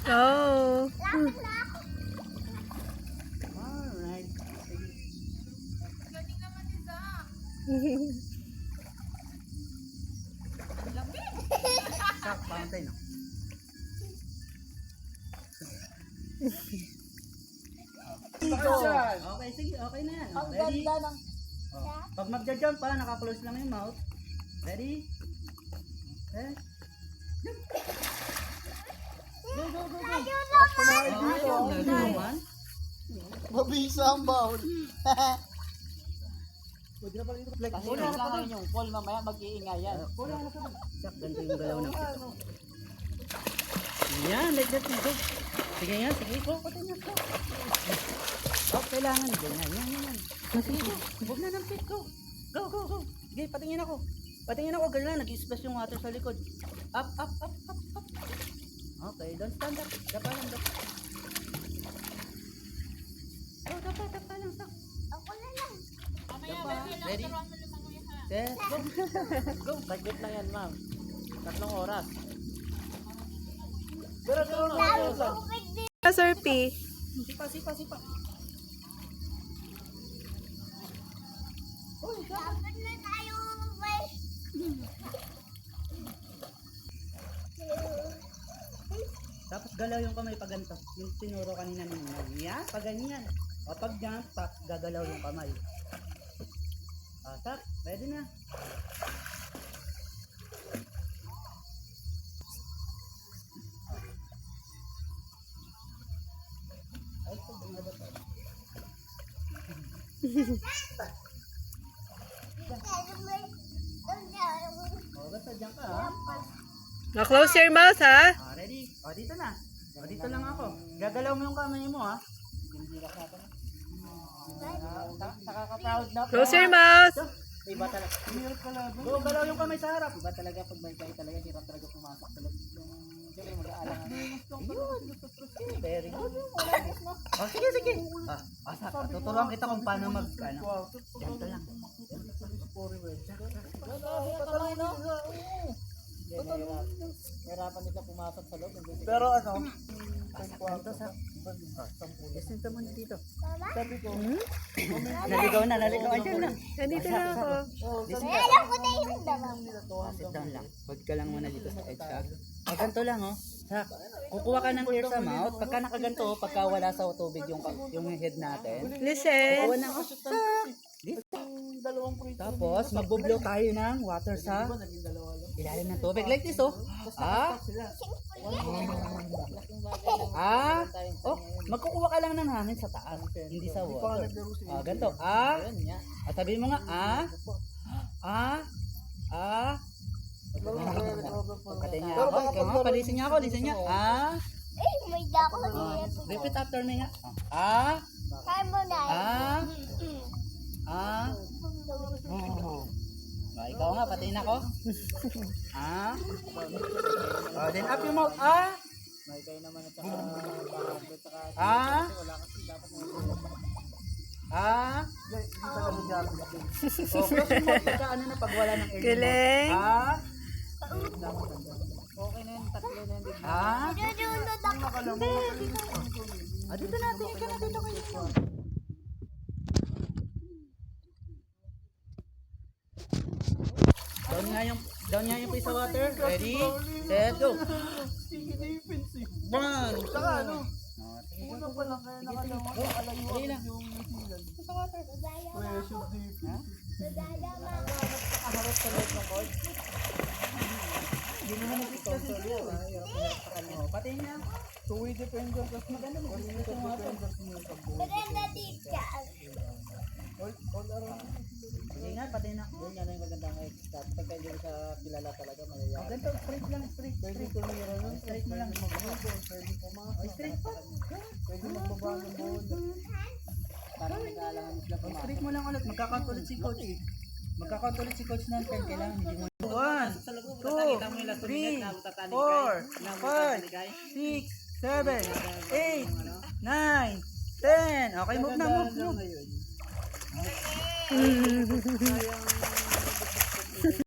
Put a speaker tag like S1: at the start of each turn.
S1: Oh.
S2: Alright.
S3: Galing naman ni Zach.
S2: Sak, fountain. Okay, sige, okay na yan. Ready? Oh. Pag magja-jump pa, naka-close lang yung mouth. Ready? Okay. Go, go, go, go. Okay, naman.
S4: Mabisa ang baon.
S5: Kasi lang yung Paul, mamaya mag-iingay yan.
S2: Sak, ganito yung galaw ng pito. Yan, like that. Go. Sige nga, sige. Go, pati nga. Go. Oh, kailangan. Yan. Sige, go. Huwag na ng pit. Go. Go, go, go. Sige, patingin ako. Patingin ako. Ganyan, nag-splash yung water sa likod. Up. Okay, don't stand up. Dapa lang, dapa. Oh, dapa lang, sak.
S3: Ako na lang. Mamaya,
S2: Dapa.
S3: baby, lang
S2: Ready?
S3: turuan mo lumangoy ha.
S2: Set, go. Go.
S5: Saglit lang yan, ma'am. 3 oras.
S1: Sir P.
S2: Sipa.
S3: Dapat na tayo mag-wish.
S2: Tapos galaw yung kamay pag ganito. Yung tinuro kanina ni Nina. Yan, pag ganyan. O pag jump, gagalaw yung kamay. Tak, ready na. Ay, ito, bumaba pa. O, basta dyan ka ha.
S1: Now close your mouth, ha?
S2: Ready? O, dito na. O, dito lang ako. Gagalaw mo yung kamay mo ha.
S5: Nakaka-proud na.
S1: Close your mouth.
S5: Iba talaga.
S2: Go, galaw yung kamay sa harap.
S5: Iba talaga pag may kayo talaga, hirap talaga pumasok talaga. Yung mag-aalangan.
S2: Very good. Oh, sige. Tuturuan kita kung paano ganito lang.
S5: Hirapan nila pumasok sa loob.
S4: Pero ano?
S2: Ganito sa... Listen ka muna dito.
S4: Sabi ko,
S2: Naligaw na. Andyan lang.
S1: Nandito na ako.
S3: Alam ko na yung dalawa.
S2: Sit down lang. Huwag ka lang muna dito sa edge ha. Ganito lang oh. Sak, kukuha ka ng air sa mouth. Pagka nakaganto, pagka wala sa tubig yung head natin.
S1: Listen.
S2: Kuha na ako. Dito. Tapos, magbublow tayo ng water sa ilalim ng tubig. Like this oh. Oh, magkukuha ka lang ng hangin sa taas, hindi sa water. Ganito. At sabihin mo nga, pagkatay niya ako. Ikaw nga, palisin niya ako.
S3: May dako na
S2: Repeat after me nga.
S3: Carbonite.
S2: Ikaw nga, patiin ako. Then up yung mouth.
S5: May kayo naman at saka bahago at saka wala kasi dapat
S2: Close yung mouth pagka ano na pag wala ng air.
S1: Galing.
S5: okay na yun, 3 na yun.
S3: Dudunod ako.
S2: Dito natin, ikaw na dito kayo. Down nga yung face sa water. Ready, set, go. One.
S4: saka ano?
S2: Sige,
S4: Una pa lang kaya nakalawa.
S2: Dali lang.
S4: Pressure deep.
S5: Nakaharap sa loob ng court.
S2: Hindi naman nag-sponsor yun. Pati niya.
S4: Two-way defender. Tapos maganda mo.
S3: Maganda dito.
S4: All around.
S2: Sige nga, pati na.
S5: Yun yan yung magandang extra. Pag kayo sa kilala talaga, mayayari.
S2: Ganito, straight lang, straight.
S4: Pwede tumira nun.
S2: Straight mo lang.
S4: Pwede pumasok.
S2: Straight pa.
S4: Pwede magbaba ng buhod.
S5: Parang nag-aalangan sila pumasok.
S2: Straight mo lang ulit. Magkakount ulit si coach. Magkakount ulit si coach ng 10. Kailangan hindi mo. 1, 2, 3, 4, 5, 6, 7, 8, 9, 10. Okay, move na, move.